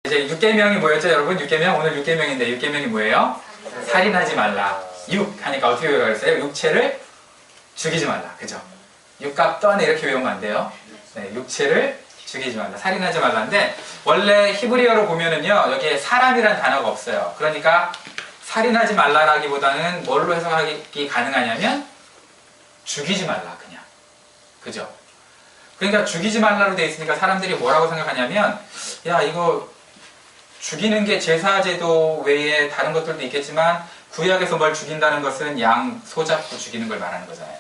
이제 6계명이 뭐였죠, 여러분? 6계명? 오늘 6계명인데 6계명이 뭐예요? 살인하지 말라. 6 하니까 어떻게 외우라고 했어요? 육체를 죽이지 말라. 그죠? 육갑 떠내 이렇게 외우면 안 돼요. 네, 육체를 죽이지 말라. 살인하지 말라인데 원래 히브리어로 보면은요, 여기에 사람이란 단어가 없어요. 그러니까 살인하지 말라라기보다는 뭘로 해석하기 가능하냐면 죽이지 말라, 그냥. 그죠? 그러니까 죽이지 말라로 되어 있으니까 사람들이 뭐라고 생각하냐면, 야, 이거 죽이는 게 제사제도 외에 다른 것들도 있겠지만 구약에서 뭘 죽인다는 것은 양, 소 잡고 죽이는 걸 말하는 거잖아요.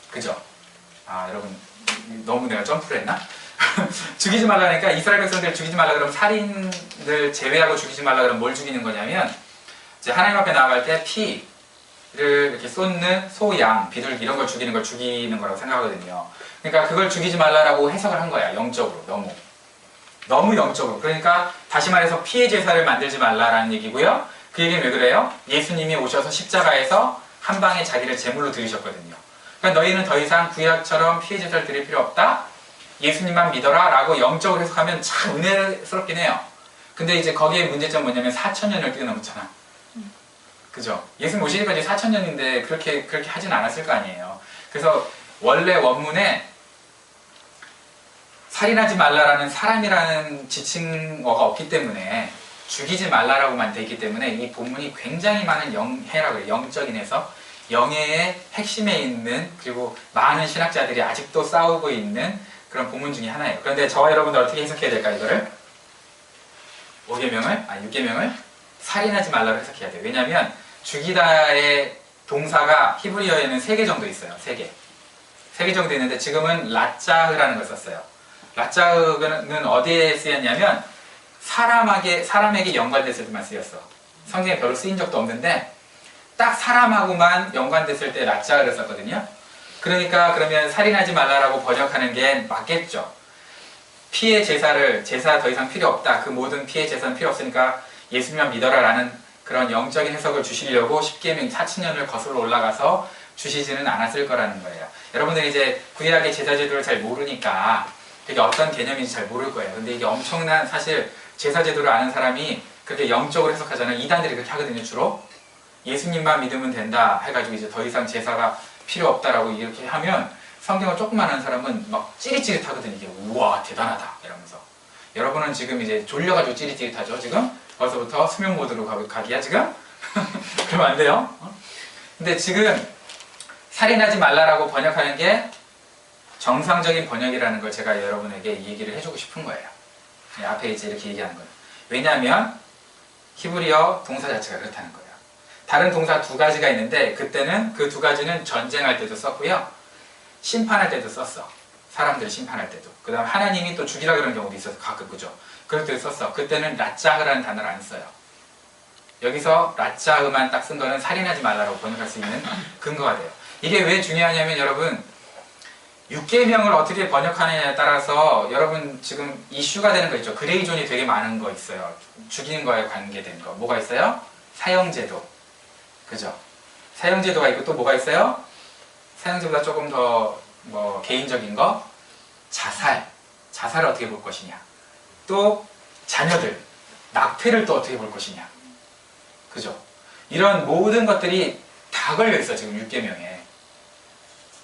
그죠? 아, 여러분, 너무 내가 점프를 했나? 죽이지 말라니까 이스라엘 백성들 죽이지 말라 그러면 살인을 제외하고 죽이지 말라 그러면 뭘 죽이는 거냐면, 이제 하나님 앞에 나아갈 때 피를 이렇게 쏟는 소, 양, 비둘기 이런 걸 죽이는 걸 죽이는 거라고 생각하거든요. 그러니까 그걸 죽이지 말라라고 해석을 한 거야. 영적으로. 너무 영적으로. 그러니까 다시 말해서 피의 제사를 만들지 말라라는 얘기고요. 그 얘기는 왜 그래요? 예수님이 오셔서 십자가에서 한 방에 자기를 제물로 드리셨거든요. 그러니까 너희는 더 이상 구약처럼 피의 제사를 드릴 필요 없다. 예수님만 믿어라 라고 영적으로 해석하면 참 은혜스럽긴 해요. 근데 이제 거기에 문제점 뭐냐면 4,000년을 뛰어넘었잖아. 그죠? 예수님 오시기까지 4,000년인데 그렇게 하진 않았을 거 아니에요. 그래서 원래 원문에 살인하지 말라라는 사람이라는 지칭어가 없기 때문에 죽이지 말라라고만 되어 있기 때문에 이 본문이 굉장히 많은 영해라고 해요. 영적인 해석, 영해의 핵심에 있는, 그리고 많은 신학자들이 아직도 싸우고 있는 그런 본문 중에 하나예요. 그런데 저와 여러분들 어떻게 해석해야 될까, 이거를? 6계명을 살인하지 말라로 해석해야 돼요. 왜냐하면 죽이다의 동사가 히브리어에는 3개 정도 있어요. 3개 정도 있는데 지금은 라짜흐라는 걸 썼어요. 라짜흐는 어디에 쓰였냐면 사람에게 연관됐을 때만 쓰였어. 성경에 별로 쓰인 적도 없는데 딱 사람하고만 연관됐을 때 라짜흐를 썼거든요. 그러니까 그러면 살인하지 말라라고 번역하는 게 맞겠죠. 피의 제사 더 이상 필요 없다. 그 모든 피의 제사는 필요 없으니까 예수님만 믿어라라는 그런 영적인 해석을 주시려고 10계명 4,000년을 거슬러 올라가서 주시지는 않았을 거라는 거예요. 여러분들이 이제 구약의 제사제도를 잘 모르니까 그게 어떤 개념인지 잘 모를 거예요. 근데 이게 엄청난, 사실 제사제도를 아는 사람이 그렇게 영적으로 해석하잖아요. 이단들이 그렇게 하거든요, 주로. 예수님만 믿으면 된다 해가지고 이제 더 이상 제사가 필요 없다라고 이렇게 하면 성경을 조금 아는 사람은 막 찌릿찌릿하거든요. 이게 우와 대단하다 이러면서. 여러분은 지금 이제 졸려가지고 찌릿찌릿하죠. 지금 벌써부터 수면 모드로 가기야 지금? 그러면 안 돼요. 근데 지금 살인하지 말라라고 번역하는 게 정상적인 번역이라는 걸 제가 여러분에게 얘기를 해주고 싶은 거예요. 앞에 이제 이렇게 얘기하는 거예요. 왜냐하면 히브리어 동사 자체가 그렇다는 거예요. 다른 동사 2가지가 있는데 그때는 그 2가지는 전쟁할 때도 썼고요, 심판할 때도 썼어. 사람들 심판할 때도. 그 다음 하나님이 또 죽이라 그런 경우도 있어서 가끔, 그죠? 그럴 때도 썼어. 그때는 라짜흐라는 단어를 안 써요. 여기서 라짜흐만 딱 쓴 거는 살인하지 말라고 번역할 수 있는 근거가 돼요. 이게 왜 중요하냐면 여러분, 6계명을 어떻게 번역하느냐에 따라서 여러분 지금 이슈가 되는 거 있죠. 그레이존이 되게 많은 거 있어요. 죽이는 거에 관계된 거. 뭐가 있어요? 사형제도. 그죠? 사형제도가 있고 또 뭐가 있어요? 사형제보다 조금 더 개인적인 거, 자살을 어떻게 볼 것이냐, 또 자녀들, 낙태를 또 어떻게 볼 것이냐, 그죠? 이런 모든 것들이 다 걸려있어 지금 6계명에.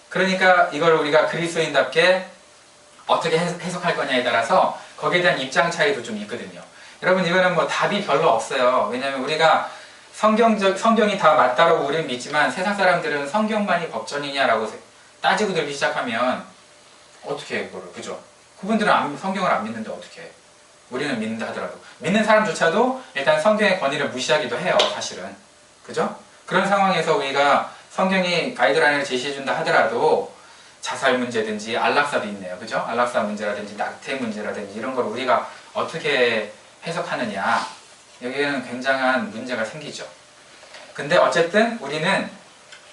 그러니까 이걸 우리가 그리스도인답게 어떻게 해석할 거냐에 따라서 거기에 대한 입장 차이도 좀 있거든요. 여러분 이거는 뭐 답이 별로 없어요. 왜냐하면 우리가 성경이 다 맞다라고 우리는 믿지만 세상 사람들은 성경만이 법전이냐라고 따지고 들기 시작하면 어떻게 해 그거를, 그죠? 그분들은 성경을 안 믿는데 어떻게 해? 우리는 믿는다 하더라도 믿는 사람조차도 일단 성경의 권위를 무시하기도 해요, 사실은. 그죠? 그런 상황에서 우리가 성경이 가이드라인을 제시해준다 하더라도 자살 문제든지 안락사도 있네요, 그죠? 안락사 문제라든지 낙태 문제라든지 이런 걸 우리가 어떻게 해석하느냐, 여기에는 굉장한 문제가 생기죠. 근데 어쨌든 우리는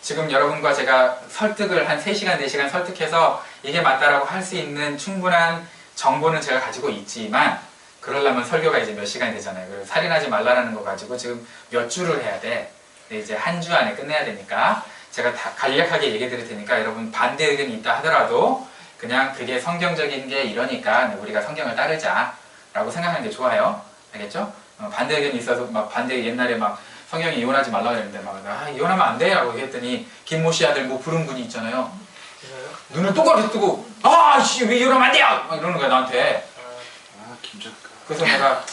지금 여러분과 제가 설득을 한 3시간, 4시간 설득해서 이게 맞다라고 할 수 있는 충분한 정보는 제가 가지고 있지만, 그러려면 설교가 이제 몇 시간이 되잖아요. 그래서 살인하지 말라는 거 가지고 지금 몇 주를 해야 돼. 이제 한 주 안에 끝내야 되니까 제가 다 간략하게 얘기 드릴 테니까 여러분 반대 의견이 있다 하더라도 그냥 그게 성경적인 게 이러니까 우리가 성경을 따르자 라고 생각하는 게 좋아요. 알겠죠? 반대 의견이 있어서 막 반대 옛날에 막 성경이 이혼하지 말라고 했는데 막 이혼하면 안 돼! 라고 얘기했더니 김모 씨 아들 뭐 부른 분이 있잖아요. 눈을 똑바로 뜨고 씨 왜 이혼하면 안 돼요! 막 이러는 거야 나한테. 김작가. 그래서 내가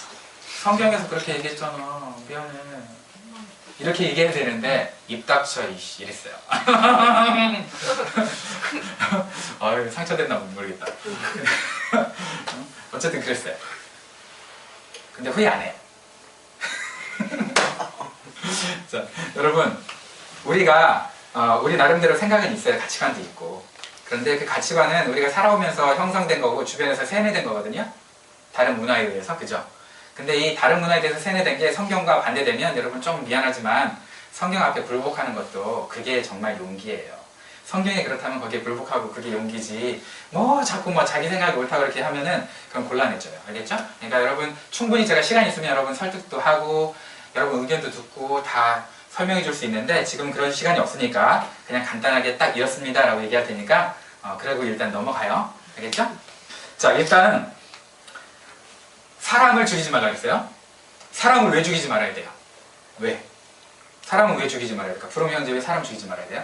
성경에서 그렇게 얘기했잖아. 미안해. 이렇게 얘기해야 되는데 입 닥쳐 이씨 이랬어요. 아유 상처됐나 모르겠다. 어쨌든 그랬어요. 근데 후회 안 해. 자, 여러분 우리가 우리 나름대로 생각은 있어요. 가치관도 있고. 그런데 그 가치관은 우리가 살아오면서 형성된 거고 주변에서 세뇌된 거거든요. 다른 문화에 의해서. 그죠? 근데 이 다른 문화에 대해서 세뇌된 게 성경과 반대되면 여러분 좀 미안하지만 성경 앞에 불복하는 것도 그게 정말 용기예요. 성경이 그렇다면 거기에 불복하고 그게 용기지 뭐 자꾸 뭐 자기 생각이 옳다고 그렇게 하면은 그럼 곤란해져요. 알겠죠? 그러니까 여러분 충분히 제가 시간이 있으면 여러분 설득도 하고 여러분 의견도 듣고 다 설명해 줄 수 있는데 지금 그런 시간이 없으니까 그냥 간단하게 딱 이렇습니다 라고 얘기할 테니까 그러고 일단 넘어가요. 알겠죠? 자, 일단 사람을 죽이지 말라 그랬어요. 사람을 왜 죽이지 말아야 돼요? 왜? 사람은 왜 죽이지 말아야 될까? 프롬 형제 왜 사람 죽이지 말아야 돼요?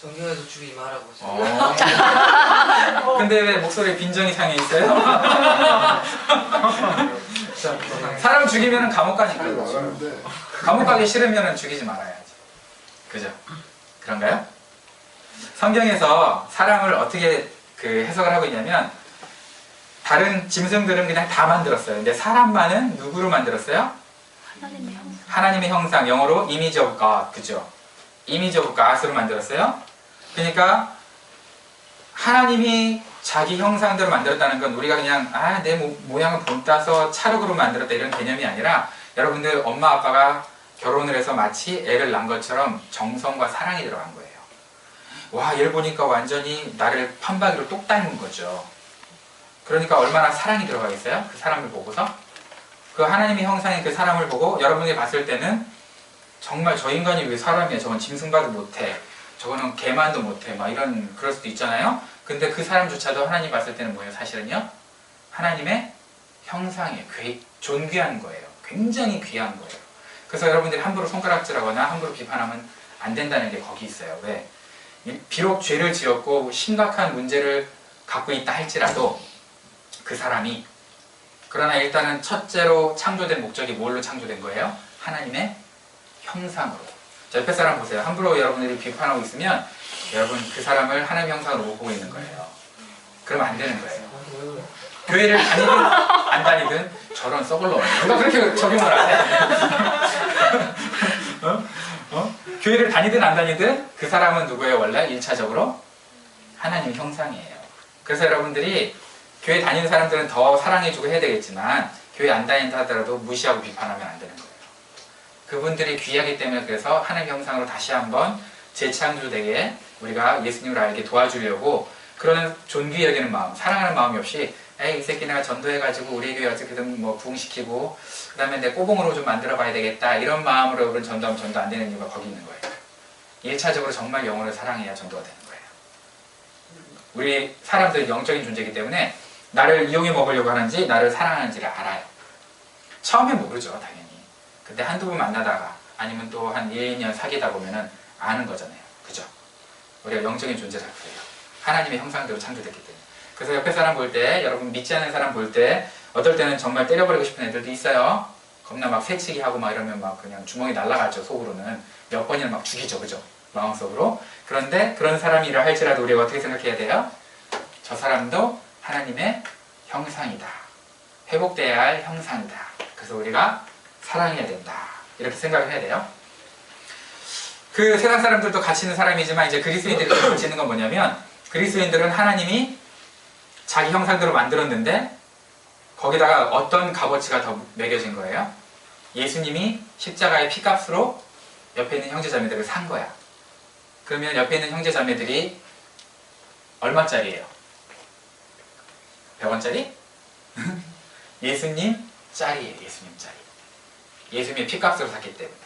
성경에서 죽이지 말라고 했어요. 근데 왜 목소리에 빈정이 상해 있어요? 자, 사람 죽이면 감옥 가니까. 감옥 가기 싫으면 죽이지 말아야지. 그죠? 그런가요? 성경에서 사람을 어떻게 해석을 하고 있냐면 다른 짐승들은 그냥 다 만들었어요. 근데 사람만은 누구로 만들었어요? 하나님의 형상. 하나님의 형상, 영어로 image of God, 그죠? image of God으로 만들었어요. 그러니까 하나님이 자기 형상대로 만들었다는 건 우리가 그냥 내 모양을 본따서 찰흙으로 만들었다 이런 개념이 아니라 여러분들 엄마 아빠가 결혼을 해서 마치 애를 낳은 것처럼 정성과 사랑이 들어간 거예요. 와, 얘를 보니까 완전히 나를 판박이로 똑 닮은 거죠. 그러니까 얼마나 사랑이 들어가겠어요? 그 사람을 보고서? 그 하나님의 형상의 그 사람을 보고 여러분이 봤을 때는 정말 저 인간이 왜 사람이야? 저건 짐승봐도 못해. 저거는 개만도 못해. 막 이런 그럴 수도 있잖아요. 근데 그 사람조차도 하나님 봤을 때는 뭐예요? 사실은요? 하나님의 형상에 존귀한 거예요. 굉장히 귀한 거예요. 그래서 여러분들이 함부로 손가락질하거나 함부로 비판하면 안 된다는 게 거기 있어요. 왜? 비록 죄를 지었고 심각한 문제를 갖고 있다 할지라도 그 사람이 그러나 일단은 첫째로 창조된 목적이 뭘로 창조된 거예요? 하나님의 형상으로. 자, 옆에 사람 보세요. 함부로 여러분들이 비판하고 있으면 여러분 그 사람을 하나님의 형상으로 못 보고 있는 거예요. 그러면 안 되는 거예요. 교회를 다니든 안 다니든 저런 썩을 놈. 누가 그렇게 적용을 안 해? 교회를 다니든 안 다니든 그 사람은 누구예요? 원래 1차적으로 하나님의 형상이에요. 그래서 여러분들이 교회 다니는 사람들은 더 사랑해주고 해야 되겠지만 교회 안 다닌다 하더라도 무시하고 비판하면 안 되는 거예요. 그분들이 귀하기 때문에 그래서 하나님의 형상으로 다시 한번 재창조되게 우리가 예수님을 알게 도와주려고 그런 존귀 여기는 마음, 사랑하는 마음이 없이 에이 이 새끼 내가 전도해가지고 우리 교회 어떻게든 뭐 부흥시키고 그 다음에 내 꼬봉으로 좀 만들어 봐야 되겠다 이런 마음으로 여러분 전도하면 전도 안 되는 이유가 거기 있는 거예요. 1차적으로 정말 영혼을 사랑해야 전도가 되는 거예요. 우리 사람들은 영적인 존재이기 때문에 나를 이용해 먹으려고 하는지 나를 사랑하는지를 알아요. 처음엔 모르죠 당연히. 근데 한두 번 만나다가 아니면 또 한 1, 2년 사귀다 보면은 아는 거잖아요. 그죠? 우리가 영적인 존재라 그래요. 하나님의 형상대로 창조됐기 때문에. 그래서 옆에 사람 볼 때, 여러분 믿지 않는 사람 볼 때 어떨 때는 정말 때려버리고 싶은 애들도 있어요. 겁나 막 새치기 하고 막 이러면 막 그냥 주먹이 날아가죠. 속으로는. 몇 번이나 막 죽이죠. 그죠? 마음속으로. 그런데 그런 사람이라 할지라도 우리가 어떻게 생각해야 돼요? 저 사람도 하나님의 형상이다. 회복돼야 할 형상이다. 그래서 우리가 사랑해야 된다. 이렇게 생각을 해야 돼요. 그 세상 사람들도 가치 있는 사람이지만 이제 그리스도인들이 가치 있는 건 뭐냐면 그리스도인들은 하나님이 자기 형상대로 만들었는데 거기다가 어떤 값어치가 더 매겨진 거예요? 예수님이 십자가의 피값으로 옆에 있는 형제자매들을 산 거야. 그러면 옆에 있는 형제자매들이 얼마짜리예요? 100원짜리? 예수님 짤이에요. 예수님 짤이. 예수님의 피값으로 샀기 때문에.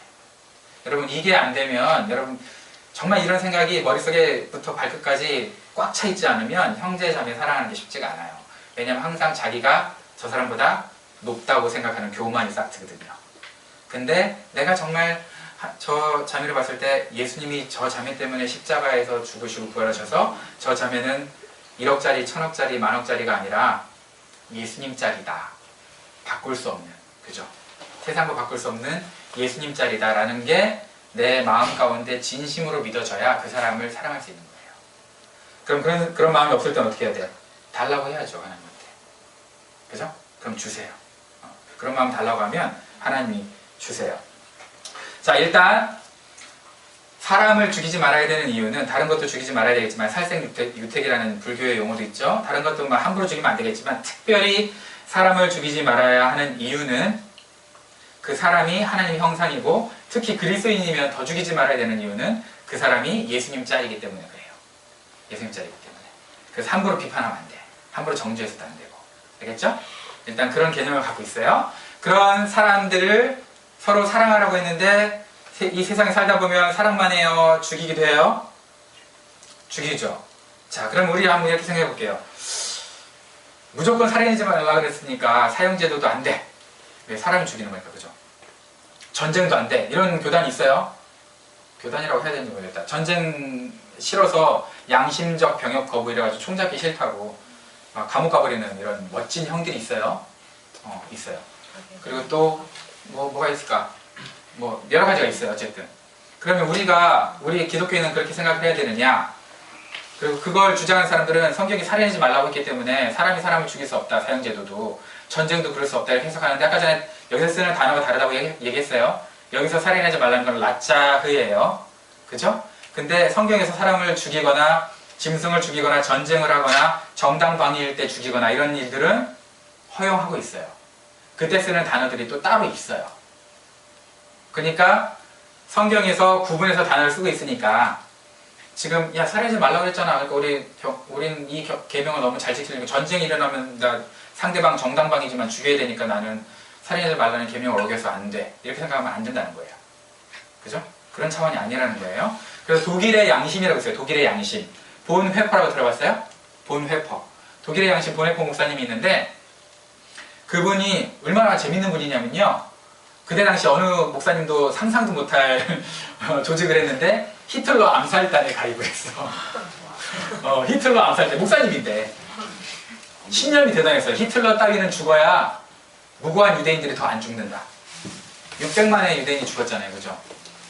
여러분 이게 안 되면 여러분 정말 이런 생각이 머릿속에부터 발끝까지 꽉 차 있지 않으면 형제 자매 사랑하는 게 쉽지가 않아요. 왜냐면 항상 자기가 저 사람보다 높다고 생각하는 교만이 싹트거든요. 근데 내가 정말 저 자매를 봤을 때 예수님이 저 자매 때문에 십자가에서 죽으시고 부활하셔서 저 자매는 1억짜리, 1000억짜리, 만억짜리가 아니라 예수님짜리다. 바꿀 수 없는, 그죠? 세상과 바꿀 수 없는 예수님짜리다라는 게 내 마음 가운데 진심으로 믿어져야 그 사람을 사랑할 수 있는 거예요. 그럼 그런 마음이 없을 땐 어떻게 해야 돼요? 달라고 해야죠, 하나님한테. 그죠? 그럼 주세요. 그런 마음 달라고 하면 하나님이 주세요. 자, 일단 사람을 죽이지 말아야 되는 이유는 다른 것도 죽이지 말아야 되겠지만 살생유택이라는 불교의 용어도 있죠. 다른 것도 막 함부로 죽이면 안 되겠지만 특별히 사람을 죽이지 말아야 하는 이유는 그 사람이 하나님의 형상이고 특히 그리스도인이면 더 죽이지 말아야 되는 이유는 그 사람이 예수님 짤이기 때문에 그래요. 예수님 짤이기 때문에. 그래서 함부로 비판하면 안 돼. 함부로 정죄해서도 안 되고. 알겠죠? 일단 그런 개념을 갖고 있어요. 그런 사람들을 서로 사랑하라고 했는데 이 세상에 살다 보면 사랑만 해요? 죽이기도 해요? 죽이죠. 자, 그럼 우리 한번 이렇게 생각해 볼게요. 무조건 살인하지 말라 그랬으니까 사형제도도 안 돼. 왜 사람을 죽이는 거니까, 그죠? 전쟁도 안 돼. 이런 교단이 있어요? 교단이라고 해야 되는지 모르겠다. 전쟁 싫어서 양심적 병역 거부 이래가지고 총 잡기 싫다고 막 감옥 가버리는 이런 멋진 형들이 있어요. 있어요. 그리고 또 뭐가 있을까? 뭐 여러 가지가 있어요. 어쨌든 그러면 우리 기독교인은 그렇게 생각을 해야 되느냐? 그리고 그걸 주장하는 사람들은 성경이 살인하지 말라고 했기 때문에 사람이 사람을 죽일 수 없다. 사형제도도 전쟁도 그럴 수 없다 이렇게 해석하는데 아까 전에 여기서 쓰는 단어가 다르다고 얘기했어요. 여기서 살인하지 말라는 건 라짜흐예요. 그죠? 근데 성경에서 사람을 죽이거나 짐승을 죽이거나 전쟁을 하거나 정당방위일 때 죽이거나 이런 일들은 허용하고 있어요. 그때 쓰는 단어들이 또 따로 있어요. 그러니까 성경에서 구분해서 단어를 쓰고 있으니까 지금 야 살인하지 말라고 그랬잖아. 그러니까 우린 이 계명을 너무 잘 지키려고 전쟁이 일어나면 나 상대방 정당방위지만 죽여야 되니까 나는 살인하지 말라는 계명을 어겨서 안 돼. 이렇게 생각하면 안 된다는 거예요. 그죠? 그런 차원이 아니라는 거예요. 그래서 독일의 양심이라고 있어요. 독일의 양심. 본회퍼라고 들어봤어요? 본회퍼. 독일의 양심 본회퍼 목사님이 있는데 그분이 얼마나 재밌는 분이냐면요. 그때 당시 어느 목사님도 상상도 못할 조직을 했는데 히틀러 암살단에 가입을 했어. 히틀러 암살단 목사님인데 신념이 대단했어요. 히틀러 따위는 죽어야 무고한 유대인들이 더 안 죽는다. 600만의 유대인이 죽었잖아요. 그죠?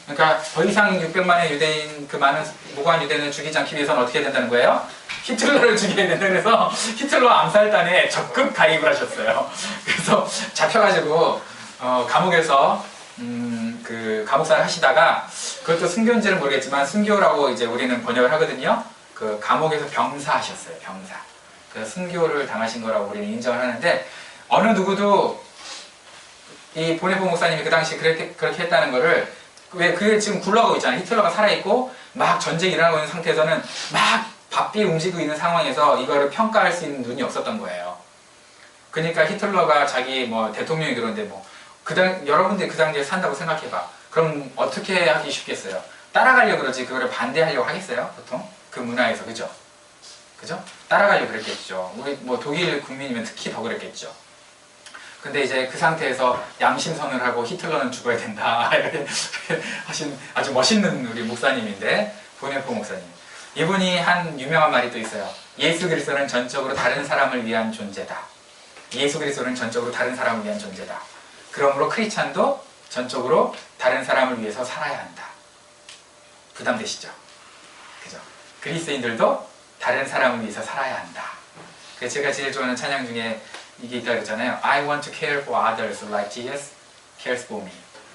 그러니까 더 이상 600만의 유대인, 그 많은 무고한 유대인을 죽이지 않기 위해서는 어떻게 해야 된다는 거예요? 히틀러를 죽여야 된다. 그래서 히틀러 암살단에 적극 가입을 하셨어요. 그래서 잡혀가지고 감옥에서 그 감옥살을 하시다가 그것도 순교인지는 모르겠지만 순교라고 이제 우리는 번역을 하거든요. 그 감옥에서 병사하셨어요. 병사. 그래서 순교를 당하신 거라고 우리는 인정을 하는데 어느 누구도 이 보네포 목사님이 그 당시 그렇게 했다는 거를 왜 그게 지금 굴러가고 있잖아요. 히틀러가 살아있고 막 전쟁이 일어나고 있는 상태에서는 막 바삐 움직이고 있는 상황에서 이거를 평가할 수 있는 눈이 없었던 거예요. 그러니까 히틀러가 자기 뭐 대통령이 그런데 뭐 여러분들이 그 당시에 산다고 생각해봐. 그럼 어떻게 하기 쉽겠어요? 따라가려고 그러지 그거를 반대하려고 하겠어요? 보통? 그 문화에서. 그죠? 그죠? 따라가려고 그랬겠죠. 우리 뭐 독일 국민이면 특히 더 그랬겠죠. 근데 이제 그 상태에서 양심선을 하고 히틀러는 죽어야 된다 이렇게 하신 아주 멋있는 우리 목사님인데 보네포 목사님. 이분이 한 유명한 말이 또 있어요. 예수 그리스도는 전적으로 다른 사람을 위한 존재다. 예수 그리스도는 전적으로 다른 사람을 위한 존재다. 그러므로 크리스찬도 전적으로 다른 사람을 위해서 살아야 한다. 부담되시죠? 그죠? 그리스도인들도 다른 사람을 위해서 살아야 한다. 그래서 제가 제일 좋아하는 찬양 중에 이게 있다고 했잖아요. I want to care for others like Jesus cares for me.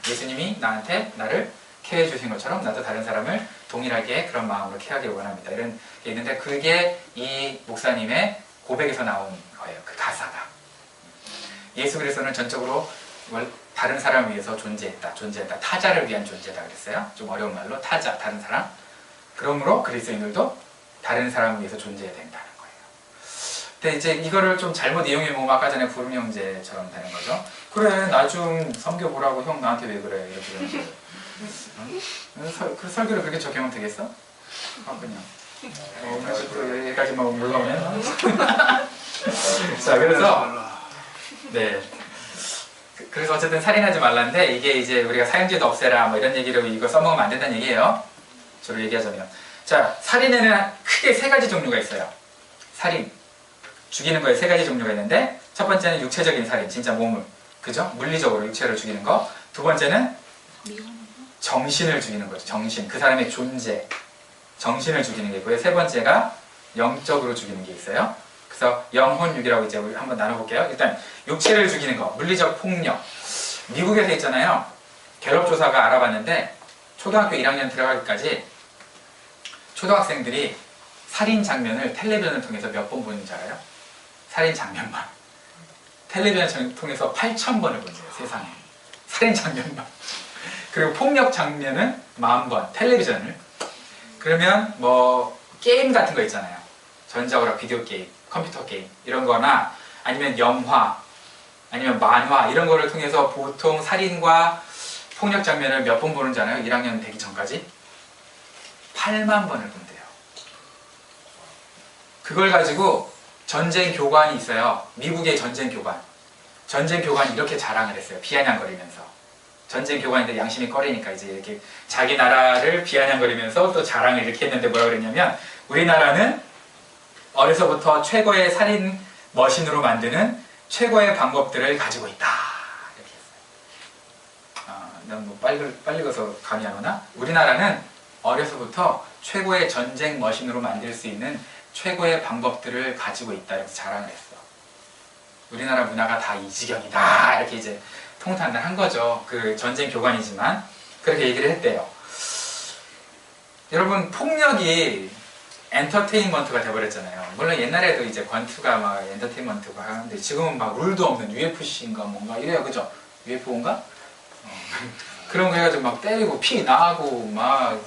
예수님이 나를 케어해 주신 것처럼 나도 다른 사람을 동일하게 그런 마음으로 케어하기를 원합니다. 이런 게 있는데 그게 이 목사님의 고백에서 나온 거예요. 그 가사가. 예수 그리스도는 전적으로 다른 사람을 위해서 존재했다. 타자를 위한 존재다 그랬어요. 좀 어려운 말로 타자, 다른 사람. 그러므로 그리스도인들도 다른 사람을 위해서 존재해야 된다는 거예요. 근데 이제 이거를 좀 잘못 이용해보면 아까 전에 구름 형제처럼 되는 거죠. 그래, 나 좀 섬겨보라고 형 나한테 왜 그래? 이렇게 그 설교를 그렇게 적용하면 되겠어? 그냥. 오늘 또 여기까지만 올라오면. 자, 그래서 네. 그래서 어쨌든 살인하지 말라는데 이게 이제 우리가 사형제도 없애라 뭐 이런 얘기로 이거 써먹으면 안 된다는 얘기예요. 저로 얘기하자면. 자, 살인에는 크게 세 가지 종류가 있어요. 살인. 죽이는 거에 세 가지 종류가 있는데 첫 번째는 육체적인 살인, 진짜 몸을. 그죠? 물리적으로 육체를 죽이는 거. 두 번째는 정신을 죽이는 거죠. 정신. 그 사람의 존재. 정신을 죽이는 게 있고요. 세 번째가 영적으로 죽이는 게 있어요. 그래서 영혼육이라고 이제 우리 한번 나눠볼게요. 일단 육체를 죽이는 거, 물리적 폭력. 미국에서 있잖아요. 갤럽 조사가 알아봤는데 초등학교 1학년 들어가기까지 초등학생들이 살인 장면을 텔레비전을 통해서 몇 번 보는지 알아요? 살인 장면만. 텔레비전을 통해서 8,000번을 본대요, 세상에. 살인 장면만. 그리고 폭력 장면은 10,000번, 텔레비전을. 그러면 뭐 게임 같은 거 있잖아요. 전자오락 비디오 게임, 컴퓨터 게임 이런 거나 아니면 영화, 아니면 만화 이런 거를 통해서 보통 살인과 폭력 장면을 몇 번 보는지 알아요? 1학년 되기 전까지? 8만 번을 본대요. 그걸 가지고 전쟁 교관이 있어요. 미국의 전쟁 교관. 전쟁 교관이 이렇게 자랑을 했어요. 비아냥거리면서. 전쟁 교관인데 양심이 꺼리니까 이제 이렇게 자기 나라를 비아냥거리면서 또 자랑을 이렇게 했는데 뭐라고 그랬냐면 우리나라는 어려서부터 최고의 살인 머신으로 만드는 최고의 방법들을 가지고 있다. 이렇게 했어요. 난 뭐 빨리 가서 감이 안 오나? 우리나라는 어려서부터 최고의 전쟁 머신으로 만들 수 있는 최고의 방법들을 가지고 있다. 이렇게 자랑을 했어. 우리나라 문화가 다 이 지경이다. 이렇게 이제 통탄한 거죠. 그 전쟁 교관이지만 그렇게 얘기를 했대요. 여러분 폭력이 엔터테인먼트가 돼버렸잖아요. 물론 옛날에도 이제 권투가 막 엔터테인먼트가 하는데 지금은 막 룰도 없는 UFC인가 뭔가 이래요. 그죠? UFO인가? 그런 거 해가지고 막 때리고 피 나고 막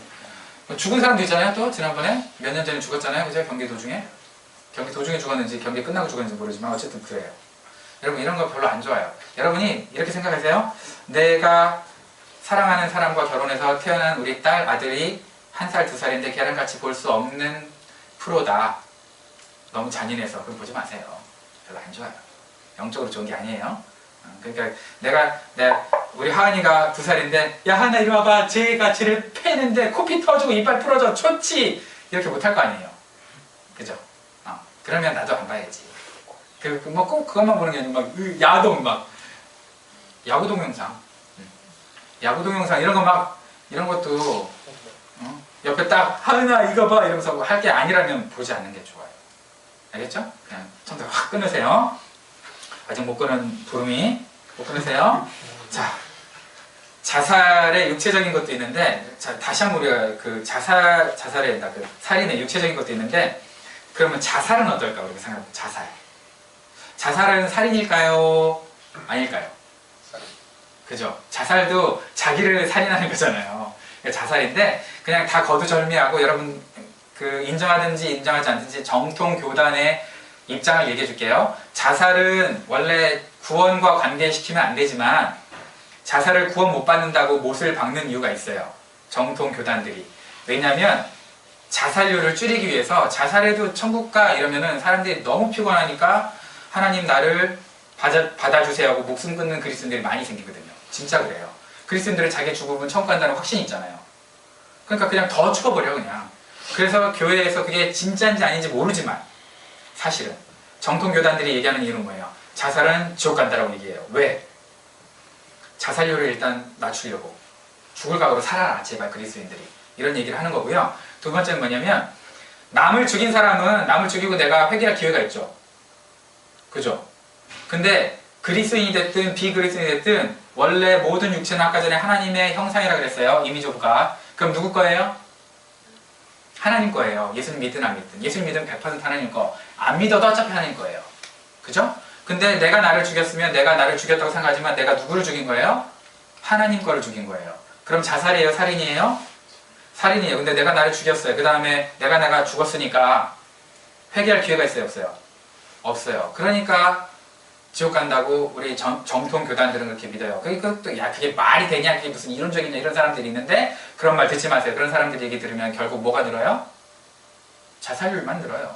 죽은 사람도 있잖아요. 또 지난번에 몇 년 전에 죽었잖아요. 그죠? 경기 도중에 죽었는지 경기 끝나고 죽었는지 모르지만 어쨌든 그래요. 여러분 이런 거 별로 안 좋아요. 여러분이 이렇게 생각하세요. 내가 사랑하는 사람과 결혼해서 태어난 우리 딸 아들이 1살, 2살인데 걔랑 같이 볼 수 없는 프로다. 너무 잔인해서 그럼 보지 마세요. 별로 안 좋아요. 영적으로 좋은 게 아니에요. 그러니까 내가 우리 하은이가 2살인데 야 하은아 이리 와봐. 쟤가 쟤를 패는데 코피 터지고 이빨 부러져. 좋지. 이렇게 못할 거 아니에요. 그죠? 그러면 나도 안 봐야지. 뭐 꼭 그것만 보는 게 아니고 막 야동 막 야구 동영상, 야구 동영상 이런 거 막 이런 것도 옆에 딱 하은아 이거 봐 이러면서 할 게 아니라면 보지 않는 게 좋아요. 알겠죠? 그냥 청소 확 끊으세요. 아직 못 끊은 도루미 못 끊으세요. 자, 자살의 육체적인 것도 있는데 자, 다시 한번 우리가 그 자살의 그 살인의 육체적인 것도 있는데 그러면 자살은 어떨까 우리가 생각해보면 자살은 살인일까요? 아닐까요? 그죠? 자살도 자기를 살인하는 거잖아요. 그러니까 자살인데 그냥 다 거두절미하고 여러분 그 인정하든지 인정하지 않든지 정통 교단의 입장을 얘기해 줄게요. 자살은 원래 구원과 관계시키면 안 되지만 자살을 구원 못 받는다고 못을 박는 이유가 있어요. 정통 교단들이. 왜냐하면 자살률을 줄이기 위해서 자살해도 천국 가 이러면은 사람들이 너무 피곤하니까 하나님 나를 받아주세요 하고 목숨 끊는 그리스도인들이 많이 생기거든요. 진짜 그래요. 그리스도인들은 자기 죽으면 천국 간다는 확신이 있잖아요. 그러니까 그냥 더 죽어버려 그냥. 그래서 교회에서 그게 진짜인지 아닌지 모르지만 사실은 정통교단들이 얘기하는 이유는 뭐예요? 자살은 지옥 간다라고 얘기해요. 왜? 자살률을 일단 낮추려고. 죽을 각오로 살아라 제발 그리스도인들이. 이런 얘기를 하는 거고요. 두 번째는 뭐냐면 남을 죽인 사람은 남을 죽이고 내가 회개할 기회가 있죠. 그죠? 근데 그리스도인이 됐든 비그리스도인이 됐든 원래 모든 육체는 아까 전에 하나님의 형상이라 그랬어요. 이미지오브가. 그럼 누구 거예요? 하나님 거예요. 예수님 믿든 안 믿든. 예수님 믿으면 100% 하나님 거. 안 믿어도 어차피 하나님 거예요. 그죠? 근데 내가 나를 죽였으면 내가 나를 죽였다고 생각하지만 내가 누구를 죽인 거예요? 하나님 거를 죽인 거예요. 그럼 자살이에요? 살인이에요? 살인이에요. 근데 내가 나를 죽였어요. 그 다음에 내가 죽었으니까 회개할 기회가 있어요? 없어요? 없어요. 그러니까 지옥 간다고 우리 정통 교단들은 그렇게 믿어요. 그것도 야 그게 말이 되냐? 그게 무슨 이론적이냐? 이런 사람들이 있는데 그런 말 듣지 마세요. 그런 사람들 얘기 들으면 결국 뭐가 늘어요? 자살률만 늘어요.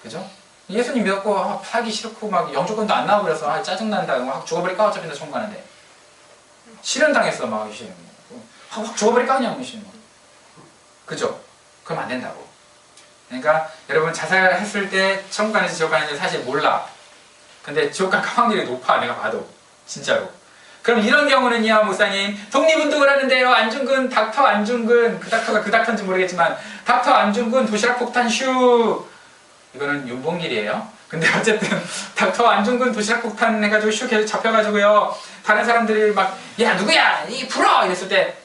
그죠? 예수님 믿었고 살기 싫고 막 영주권도 안 나와버려서 짜증난다. 확 죽어버릴까 어차피 나 천국 가는데. 실현당했어 막 이씨. 확 죽어버릴까 그냥 이씨. 그죠? 그럼 안 된다고. 그러니까 여러분 자살했을 때 천국 가는지 지옥 가는지 사실 몰라. 근데 지옥 갈 확률이 높아 내가 봐도 진짜로. 그럼 이런 경우는요 목사님 독립운동을 하는데요 안중근 닥터 안중근 그 닥터가 그 닥터인지 모르겠지만 닥터 안중근 도시락 폭탄 슈 이거는 윤봉길이에요. 근데 어쨌든 닥터 안중근 도시락 폭탄 해가지고 슈 계속 잡혀가지고요 다른 사람들이 막 야 누구야 이 풀어 이랬을 때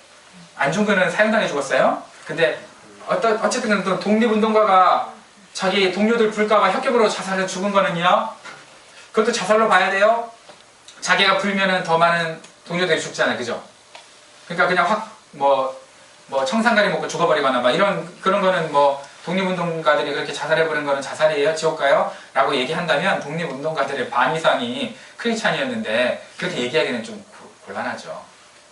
안중근은 사형당해 죽었어요. 근데 어쨌든 또 독립운동가가 자기 동료들 불까봐 혁격으로 자살해서 죽은 거는요 그것도 자살로 봐야 돼요. 자기가 불면은 더 많은 동료들이 죽잖아요. 그죠? 그러니까 그냥 확 뭐 청산가리 먹고 죽어버리거나 막 그런 거는 뭐 독립운동가들이 그렇게 자살해버린 거는 자살이에요? 지옥 가요? 라고 얘기한다면 독립운동가들의 반 이상이 크리스찬이었는데 그렇게 얘기하기는 좀 곤란하죠.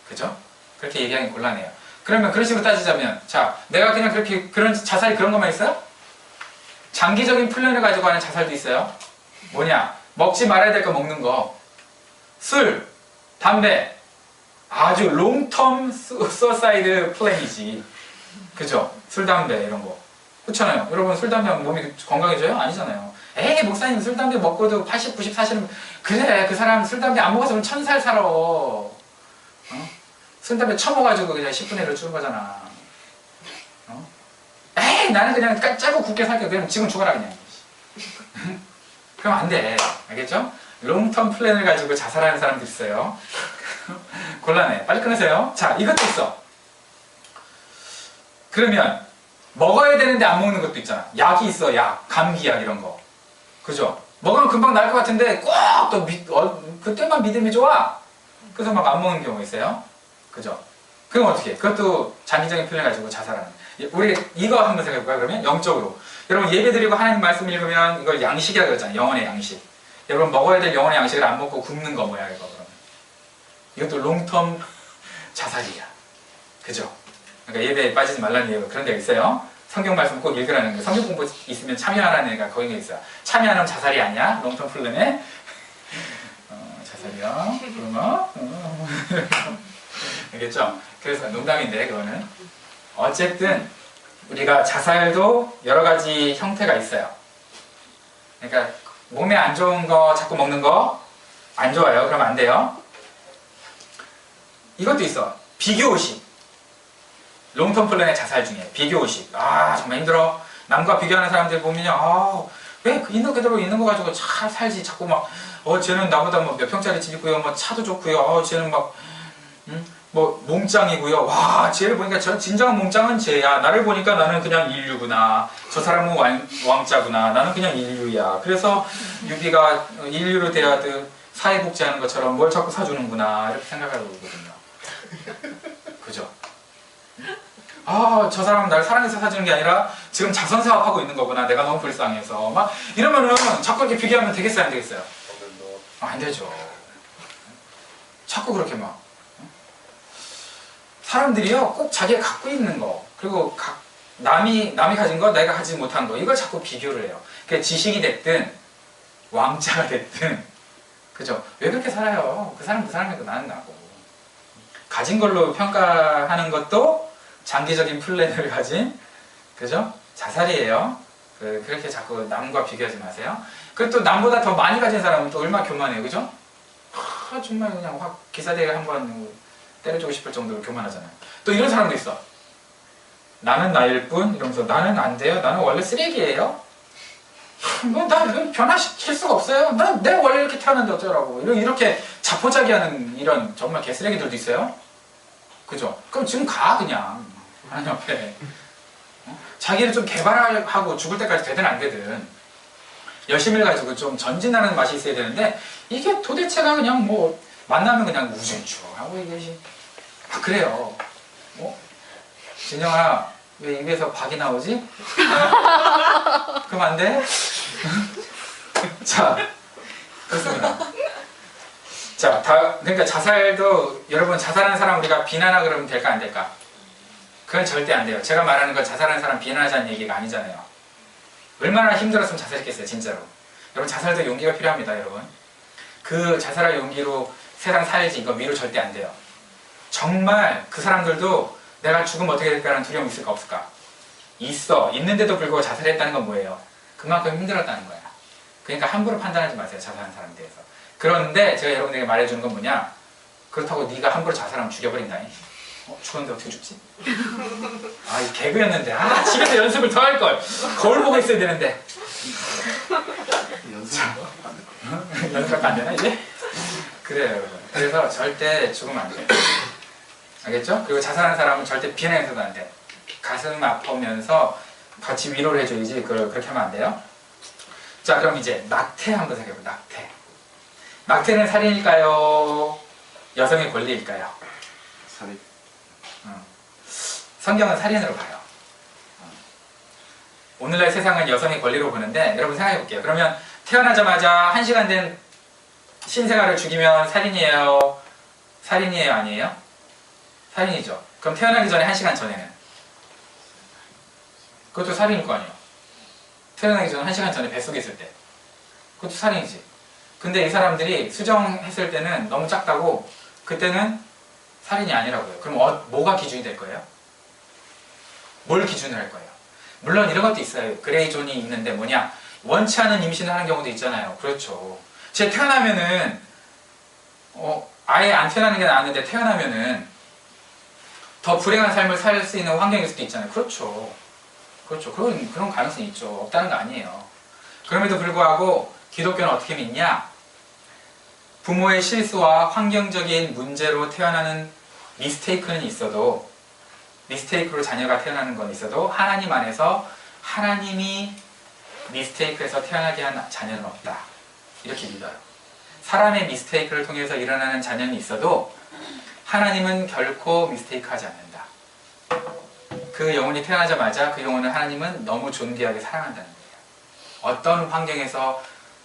그죠? 그렇게 얘기하기는 곤란해요. 그러면 그런 식으로 따지자면 자 내가 그냥 그렇게 자살이 그런 것만 있어요? 장기적인 플랜을 가지고 하는 자살도 있어요. 뭐냐? 먹지 말아야 될 거 먹는 거. 술, 담배, 아주 롱텀 수어사이드 플랜이지. 그죠? 술, 담배 이런 거. 그렇잖아요. 여러분 술, 담배 하면 몸이 건강해져요? 아니잖아요. 에이 목사님 술, 담배 먹고도 80, 90 사시는 그래 그 사람 술, 담배 안 먹어서 1000살 살아. 술, 담배 처먹어가지고 그냥 10분의 1로 죽은 거잖아. 에이 나는 그냥 짧고 굵게 살게. 그냥 지금 죽어라 그냥. 그럼 안 돼. 알겠죠? 롱텀 플랜을 가지고 자살하는 사람도 있어요. 곤란해. 빨리 끊으세요. 자, 이것도 있어. 그러면 먹어야 되는데 안 먹는 것도 있잖아. 약이 있어, 약. 감기약 이런 거. 그죠? 먹으면 금방 나을 것 같은데 꼭 또 그때만 믿음이 좋아. 그래서 막 안 먹는 경우가 있어요. 그죠? 그럼 어떻게 해? 그것도 장기적인 플랜을 가지고 자살하는. 우리 이거 한번 생각해볼까요? 그러면 영적으로. 여러분 예배 드리고 하나님 말씀 읽으면 이걸 양식이라고 그러잖아요. 영혼의 양식. 여러분 먹어야 될 영혼의 양식을 안 먹고 굶는 거 뭐야 이거 그러면. 이것도 롱텀 자살이야. 그죠? 그러니까 예배에 빠지지 말라는 이유가 그런 데가 있어요. 성경 말씀 꼭 읽으라는 거예요. 성경 공부 있으면 참여하라는 애가 거기가 있어요. 참여하면 자살이 아니야. 롱텀 플랜에 자살이야. 그러면 알겠죠? 그래서 농담인데 그거는 어쨌든 우리가 자살도 여러 가지 형태가 있어요. 그러니까 몸에 안 좋은 거 자꾸 먹는 거 안 좋아요. 그러면 안 돼요. 이것도 있어. 비교의식. 롱텀 플랜의 자살 중에 비교의식. 아 정말 힘들어. 남과 비교하는 사람들 보면요. 왜 있는 그대로 있는 거 가지고 잘 살지. 자꾸 막 쟤는 나보다 뭐 몇 평짜리 집 있고요. 뭐 차도 좋고요. 쟤는 막 뭐 몸짱이고요. 와 쟤를 보니까 저 진정한 몸짱은 쟤야. 나를 보니까 나는 그냥 인류구나. 저 사람은 왕자구나. 나는 그냥 인류야. 그래서 유비가 인류로 대하듯 사회복지하는 것처럼 뭘 자꾸 사주는구나. 이렇게 생각하고 있거든요. 그죠? 저 사람은 날 사랑해서 사주는 게 아니라 지금 자선사업하고 있는 거구나. 내가 너무 불쌍해서. 막 이러면은 자꾸 이렇게 비교하면 되겠어요? 안 되겠어요? 안 되죠. 자꾸 그렇게 막. 사람들이요, 꼭 자기가 갖고 있는 거, 그리고 남이 가진 거, 내가 가지지 못한 거, 이걸 자꾸 비교를 해요. 그게 지식이 됐든, 왕자가 됐든, 그죠? 왜 그렇게 살아요? 그 사람 그 사람이고 나는 나고. 가진 걸로 평가하는 것도 장기적인 플랜을 가진, 그죠? 자살이에요. 그렇게 자꾸 남과 비교하지 마세요. 그리고 또 남보다 더 많이 가진 사람은 또 얼마나 교만해요, 그죠? 정말 그냥 확 기사대에 한번 때려주고 싶을 정도로 교만하잖아요. 또 이런 사람도 있어. 나는 나일 뿐 이러면서 나는 안 돼요. 나는 원래 쓰레기예요. 나 변화시킬 수가 없어요. 내가 원래 이렇게 태어났는데 어쩌라고. 이렇게 자포자기하는 이런 정말 개쓰레기들도 있어요. 그죠? 그럼 지금 가 그냥 하나님 앞에. 자기를 좀 개발하고 죽을 때까지 되든 안 되든 열심히를 가지고 좀 전진하는 맛이 있어야 되는데 이게 도대체가 그냥 뭐 만나면 그냥 우중충하고 이게 그래요. 진영아 왜 입에서 박이 나오지? 그럼 안 돼? 자 그렇습니다. 자 그러니까 자살도 여러분 자살하는 사람 우리가 비난하고 그러면 될까 안 될까? 그건 절대 안 돼요. 제가 말하는 건 자살하는 사람 비난하자는 얘기가 아니잖아요. 얼마나 힘들었으면 자살했겠어요 진짜로. 여러분 자살도 용기가 필요합니다, 여러분. 그 자살할 용기로 세상 살지 이거 위로 절대 안 돼요. 정말 그 사람들도 내가 죽으면 어떻게 될까라는 두려움이 있을까 없을까? 있어. 있는데도 불구하고 자살했다는 건 뭐예요? 그만큼 힘들었다는 거야. 그러니까 함부로 판단하지 마세요, 자살하는 사람에 대해서. 그런데 제가 여러분에게 말해주는 건 뭐냐? 그렇다고 네가 함부로 자살하면 죽여버린다니. 죽었는데 어떻게 죽지? 아, 이 개그였는데. 아, 집에서 연습을 더 할걸. 거울 보고 있어야 되는데. 연습밖에 안 되나, 이제? 그래요, 여러분. 그래서 절대 죽으면 안 돼요. 알겠죠? 그리고 자살하는 사람은 절대 비난해서도 안 돼. 가슴 아프면서 같이 위로를 해줘야지. 그렇게 하면 안 돼요. 자, 그럼 이제 낙태 한번 생각해봐요. 낙태. 낙태는 살인일까요? 여성의 권리일까요? 살인. 성경은 살인으로 봐요. 오늘날 세상은 여성의 권리로 보는데 여러분 생각해 볼게요. 그러면 태어나자마자 1시간 된 신생아를 죽이면 살인이에요? 살인이에요? 아니에요? 살인이죠. 그럼 태어나기 전에 1시간 전에는? 그것도 살인일 거 아니에요. 태어나기 전에 1시간 전에 뱃속에 있을 때 그것도 살인이지. 근데 이 사람들이 수정했을 때는 너무 작다고 그때는 살인이 아니라고요. 그럼 뭐가 기준이 될 거예요? 뭘 기준으로 할 거예요? 물론 이런 것도 있어요. 그레이 존이 있는데 뭐냐? 원치 않은 임신을 하는 경우도 있잖아요. 그렇죠. 제 태어나면은 아예 안 태어나는 게 나았는데 태어나면은 더 불행한 삶을 살 수 있는 환경일 수도 있잖아요. 그렇죠. 그렇죠. 그런 가능성이 있죠. 없다는 거 아니에요. 그럼에도 불구하고 기독교는 어떻게 믿냐? 부모의 실수와 환경적인 문제로 태어나는 미스테이크는 있어도 미스테이크로 자녀가 태어나는 건 있어도 하나님 안에서 하나님이 미스테이크에서 태어나게 한 자녀는 없다. 이렇게 믿어요. 사람의 미스테이크를 통해서 일어나는 자녀는 있어도 하나님은 결코 미스테이크 하지 않는다. 그 영혼이 태어나자마자 그 영혼을 하나님은 너무 존귀하게 사랑한다는 거예요. 어떤 환경에서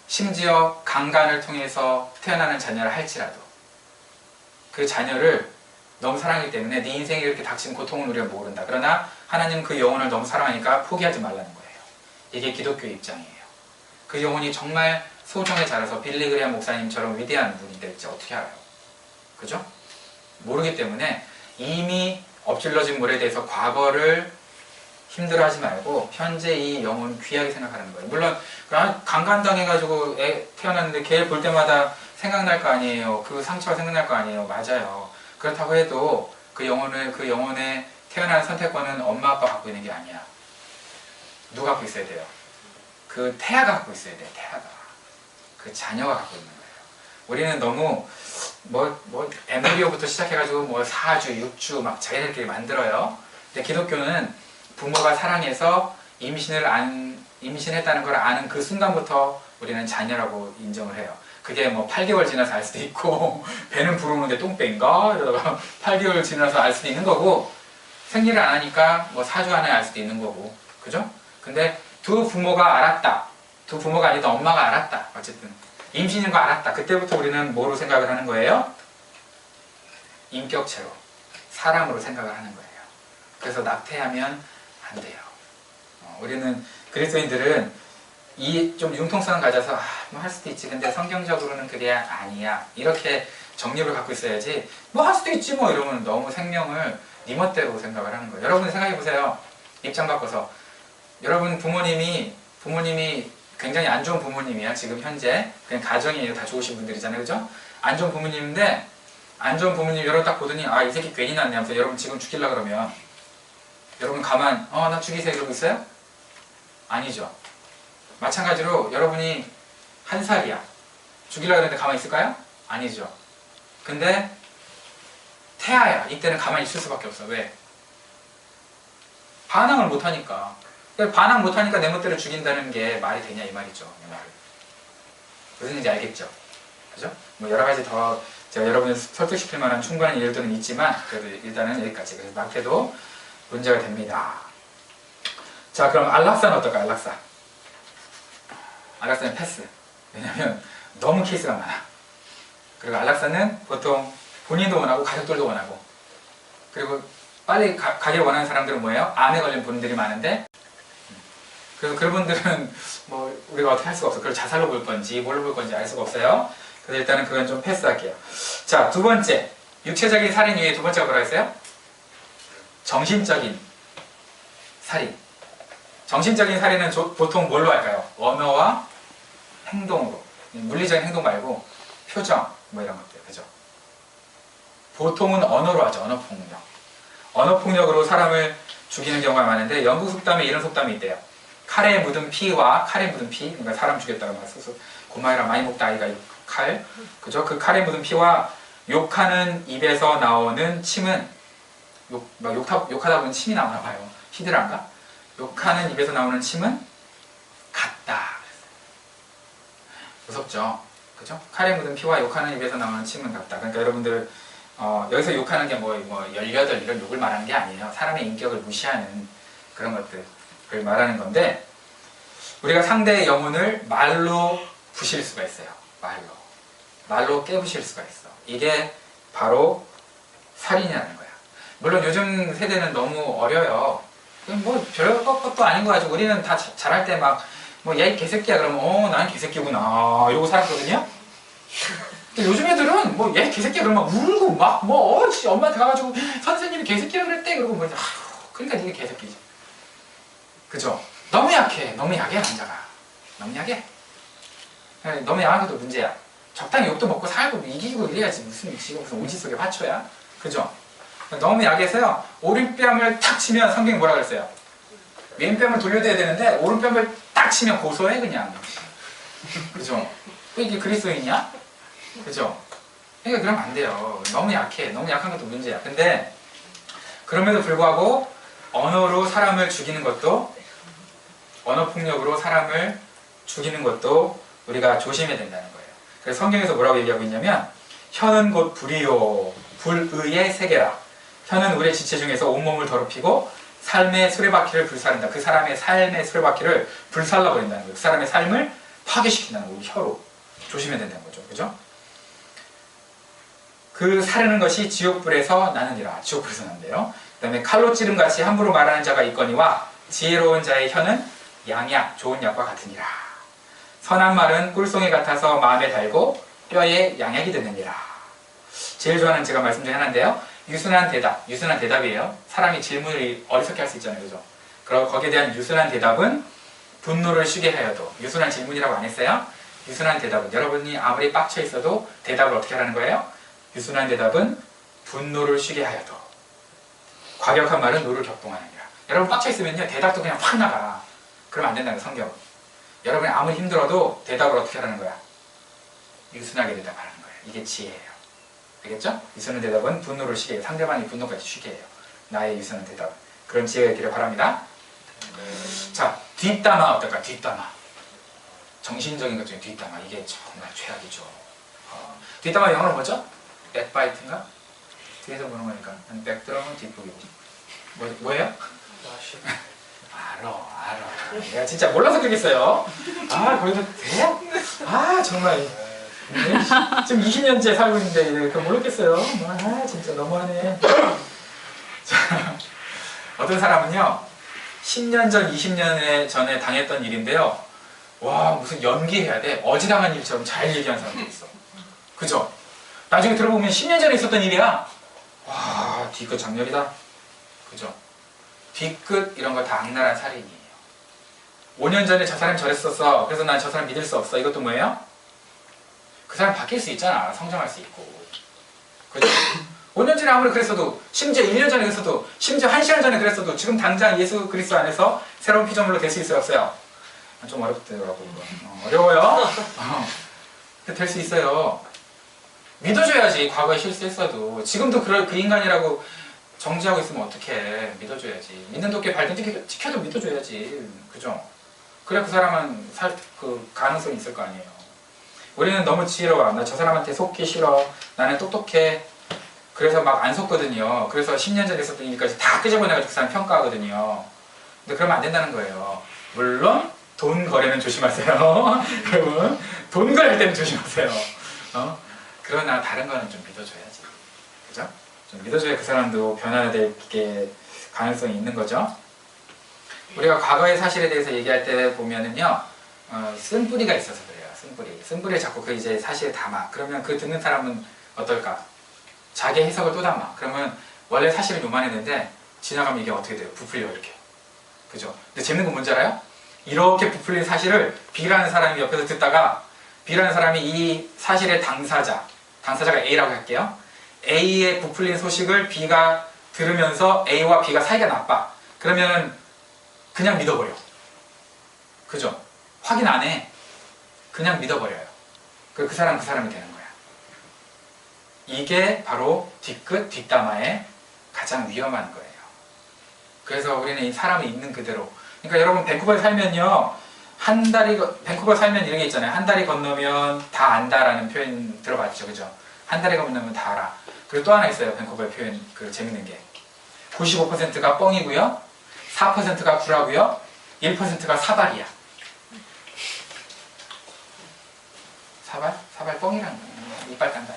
심지어 강간을 통해서 태어나는 자녀를 할지라도 그 자녀를 너무 사랑하기 때문에 네 인생에 이렇게 닥친 고통은 우리가 모른다. 그러나 하나님은 그 영혼을 너무 사랑하니까 포기하지 말라는 거예요. 이게 기독교의 입장이에요. 그 영혼이 정말 소정에 자라서 빌리그레암 목사님처럼 위대한 분이 될지 어떻게 알아요? 그죠? 모르기 때문에 이미 엎질러진 물에 대해서 과거를 힘들어하지 말고 현재 이 영혼 귀하게 생각하는 거예요. 물론 강간당해가지고 애 태어났는데 걔 볼 때마다 생각날 거 아니에요. 그 상처가 생각날 거 아니에요. 맞아요. 그렇다고 해도 그 영혼의 태어난 선택권은 엄마 아빠가 갖고 있는 게 아니야. 누가 갖고 있어야 돼요? 그 태아가 갖고 있어야 돼요. 태아가. 그 자녀가 갖고 있는 거예요. 우리는 너무 에밀리오부터 시작해가지고 4주, 6주 막 자기들끼리 만들어요. 근데 기독교는 부모가 사랑해서 임신했다는 걸 아는 그 순간부터 우리는 자녀라고 인정을 해요. 그게 8개월 지나서 알 수도 있고 배는 부르는데 똥배인가? 이러다가 8개월 지나서 알 수도 있는 거고 생리를 안 하니까 4주 안에 알 수도 있는 거고 그죠? 근데 두 부모가 알았다. 두 부모가 아니다 엄마가 알았다. 어쨌든 임신인 거 알았다. 그때부터 우리는 뭐로 생각을 하는 거예요? 인격체로 사람으로 생각을 하는 거예요. 그래서 낙태하면 안 돼요. 우리는 그리스도인들은 이 좀 융통성을 가져서 뭐 할 수도 있지. 근데 성경적으로는 그게 아니야. 이렇게 정립을 갖고 있어야지. 할 수도 있지 뭐 이러면 너무 생명을 네 멋대로 생각을 하는 거예요. 여러분 생각해 보세요. 입장 바꿔서 여러분 부모님이 굉장히 안 좋은 부모님이야. 지금 현재 그냥 가정이에요. 다 좋으신 분들이잖아요. 그죠? 안 좋은 부모님인데 안 좋은 부모님 여러분 딱 보더니 이 새끼 괜히 낳네 하면서 여러분 지금 죽이려고 그러면 여러분 가만 나 죽이세요 이러고 있어요? 아니죠. 마찬가지로 여러분이 1살이야. 죽이려고 했는데 가만히 있을까요? 아니죠. 근데 태아야. 이때는 가만히 있을 수밖에 없어. 왜? 반항을 못하니까. 반항 못하니까 내 멋대로 죽인다는 게 말이 되냐 이 말이죠. 이 말을. 무슨 얘기인지 알겠죠? 그죠? 여러 가지 더 제가 여러분을 설득시킬 만한 충분한 일들은 있지만 그래도 일단은 여기까지. 그래서 낙태도 문제가 됩니다. 자, 그럼 안락사는 어떨까요? 안락사는 패스. 왜냐면 너무 케이스가 많아. 그리고 안락사는 보통 본인도 원하고 가족들도 원하고 그리고 빨리 가길 원하는 사람들은 뭐예요? 암에 걸린 분들이 많은데 그래서 그분들은 뭐 우리가 어떻게 할 수가 없어. 그걸 자살로 볼 건지 뭘로 볼 건지 알 수가 없어요. 그래서 일단은 그건 좀 패스할게요. 자, 두 번째. 육체적인 살인 이외에 두 번째가 뭐라 했어요? 정신적인 살인. 정신적인 살인은 보통 뭘로 할까요? 언어와 행동으로. 물리적인 행동 말고 표정 뭐 이런 것들. 그죠? 보통은 언어로 하죠. 언어폭력. 언어폭력으로 사람을 죽이는 경우가 많은데 영국 속담에 이런 속담이 있대요. 칼에 묻은 피와 칼에 묻은 피, 그러니까 사람 죽였다고 막 써서 고마해라 많이 먹다 아이가 칼, 그죠? 그 칼에 묻은 피와 욕하는 입에서 나오는 침은 욕하다 보면 침이 나오나 봐요. 히드란가? 욕하는 입에서 나오는 침은 같다. 무섭죠? 그죠? 칼에 묻은 피와 욕하는 입에서 나오는 침은 같다. 그러니까 여러분들 여기서 욕하는 게 뭐 18 이런 욕을 말하는 게 아니에요. 사람의 인격을 무시하는 그런 것들을 말하는 건데 우리가 상대의 영혼을 말로 부실 수가 있어요. 말로 깨부실 수가 있어. 이게 바로 살인이라는 거야. 물론 요즘 세대는 너무 어려요. 뭐 별 것도 아닌 거 가지고 우리는 다 잘할 때 막 뭐 야 이 개새끼야 그러면 나는 개새끼구나 이러고 살았거든요. 근데 요즘 애들은 뭐 야 이 개새끼야 그러면 막 울고 막 뭐 엄마한테 가가지고 선생님이 개새끼라 그랬대 그러고 뭐 그러니까 니가 개새끼지. 그죠? 너무 약해. 너무 약해 남자가. 너무 약해. 너무 야한 것도 문제야. 적당히 욕도 먹고 살고 이기고 이래야지 지금 무슨 오지 속의 화초야. 그죠? 너무 약해서요. 오른뺨을 탁 치면 성경이 뭐라 그랬어요? 왼뺨을 돌려대야 되는데 오른뺨을 딱 치면 고소해 그냥. 그죠? 이게 그리스도인이냐? 그죠? 그러니까 그러면 안 돼요. 너무 약해. 너무 약한 것도 문제야. 근데 그럼에도 불구하고 언어로 사람을 죽이는 것도 언어폭력으로 사람을 죽이는 것도 우리가 조심해야 된다는 거예요. 그래서 성경에서 뭐라고 얘기하고 있냐면 혀는 곧 불이요 불의의 세계라. 혀는 우리의 지체 중에서 온몸을 더럽히고 삶의 수레바퀴를 불사른다. 그 사람의 삶의 수레바퀴를 불살라버린다는 거예요. 그 사람의 삶을 파괴시킨다는 거예요. 혀로. 조심해야 된다는 거죠. 그죠? 그 사르는 것이 지옥불에서 나느니라. 지옥불에서 난대요. 그 다음에 칼로 찌름같이 함부로 말하는 자가 있거니와 지혜로운 자의 혀는 양약, 좋은 약과 같으니라. 선한 말은 꿀송이 같아서 마음에 달고 뼈에 양약이 되느니라. 제일 좋아하는 제가 말씀 중에 하나인데요. 유순한 대답, 유순한 대답이에요. 사람이 질문을 어리석게 할 수 있잖아요. 그죠? 그럼 거기에 대한 유순한 대답은 분노를 쉬게 하여도. 유순한 질문이라고 안 했어요? 유순한 대답은 여러분이 아무리 빡쳐 있어도 대답을 어떻게 하라는 거예요? 유순한 대답은 분노를 쉬게 하여도. 과격한 말은 노를 격동하느니라. 여러분 빡쳐 있으면요 대답도 그냥 확 나가. 그러면 안 된다는 거예요. 성경은. 여러분이 아무리 힘들어도 대답을 어떻게 하라는 거야? 유순하게 대답하라는 거예요. 이게 지혜예요. 알겠죠? 유순한 대답은 분노를 쉬게 해요. 상대방이 분노까지 쉬게 해요. 나의 유순한 대답. 그런 지혜가 있기를 바랍니다. 자, 뒷담화 어떨까? 뒷담화. 정신적인 것 중에 뒷담화. 이게 정말 최악이죠. 뒷담화 영어로 뭐죠? 백바이트인가? 뒤에서 보는 거니까. 백드럼은 뒷북이고. 뭐예요? 알아. 내가 진짜 몰라서 그러겠어요. 거기서 돼? 정말. 지금 20년째 살고 있는데 그거 모르겠어요. 진짜 너무하네. 자, 어떤 사람은요 10년 전, 20년 전에 당했던 일인데요. 와 무슨 연기해야 돼. 어지당한 일처럼 잘 얘기하는 사람도 있어. 그죠? 나중에 들어보면 10년 전에 있었던 일이야. 와 뒤끝 장렬이다. 그죠? 뒤끝 이런 거 다 악랄한 살인이에요. 5년 전에 저 사람이 저랬었어. 그래서 난 저 사람 믿을 수 없어. 이것도 뭐예요? 그 사람 바뀔 수 있잖아. 성장할 수 있고. 그죠? 5년 전에 아무리 그랬어도, 심지어 1년 전에 그랬어도, 심지어 1시간 전에 그랬어도 지금 당장 예수 그리스도 안에서 새로운 피조물로 될 수 있어요, 없어요? 좀 어렵더라고 이거. 어려워요? 될 수 있어요. 믿어줘야지. 과거에 실수했어도. 지금도 그 인간이라고 정지하고 있으면 어떡해. 믿어줘야지. 믿는 도끼에 발등 찍혀도 믿어줘야지. 그죠? 그래 그 사람은 그 가능성이 있을 거 아니에요. 우리는 너무 지혜로워. 나 저 사람한테 속기 싫어. 나는 똑똑해. 그래서 막 안 속거든요. 그래서 10년 전에 있었던 일까지 다 끄집어내가지고 그 사람 평가하거든요. 근데 그러면 안 된다는 거예요. 물론 돈 거래는 조심하세요. 여러분 돈 거래할 때는 조심하세요. 그러나 다른 거는 좀 믿어줘야지. 그죠? 좀 믿어줘야 그 사람도 변화될 게 가능성이 있는 거죠. 우리가 과거의 사실에 대해서 얘기할 때 보면은요, 쓴뿌리가 있어서 그래요. 쓴뿌리. 쓴뿌리에 자꾸 그 이제 사실에 담아. 그러면 그 듣는 사람은 어떨까? 자기 해석을 또 담아. 그러면 원래 사실은 요만했는데 지나가면 이게 어떻게 돼요? 부풀려 이렇게. 그죠? 근데 재밌는 건 뭔지 알아요? 이렇게 부풀린 사실을 B라는 사람이 옆에서 듣다가 B라는 사람이 이 사실의 당사자가 A라고 할게요. A의 부풀린 소식을 B가 들으면서 A와 B가 사이가 나빠. 그러면 그냥 믿어버려. 그죠? 확인 안 해. 그냥 믿어버려요. 그 사람이 되는 거야. 이게 바로 뒤끝, 뒷담화의 가장 위험한 거예요. 그래서 우리는 이 사람을 있는 그대로. 그러니까 여러분 밴쿠버에 살면요. 밴쿠버 살면 이런 게 있잖아요. 한 다리 건너면 다 안다라는 표현 들어봤죠. 그죠? 한 다리 건너면 다 알아. 그리고 또 하나 있어요. 밴쿠버의 표현, 재밌는 게. 95%가 뻥이고요. 4%가 구라고요. 1%가 사발이야. 사발? 사발 뻥이라는 거예요. 이빨 깐다.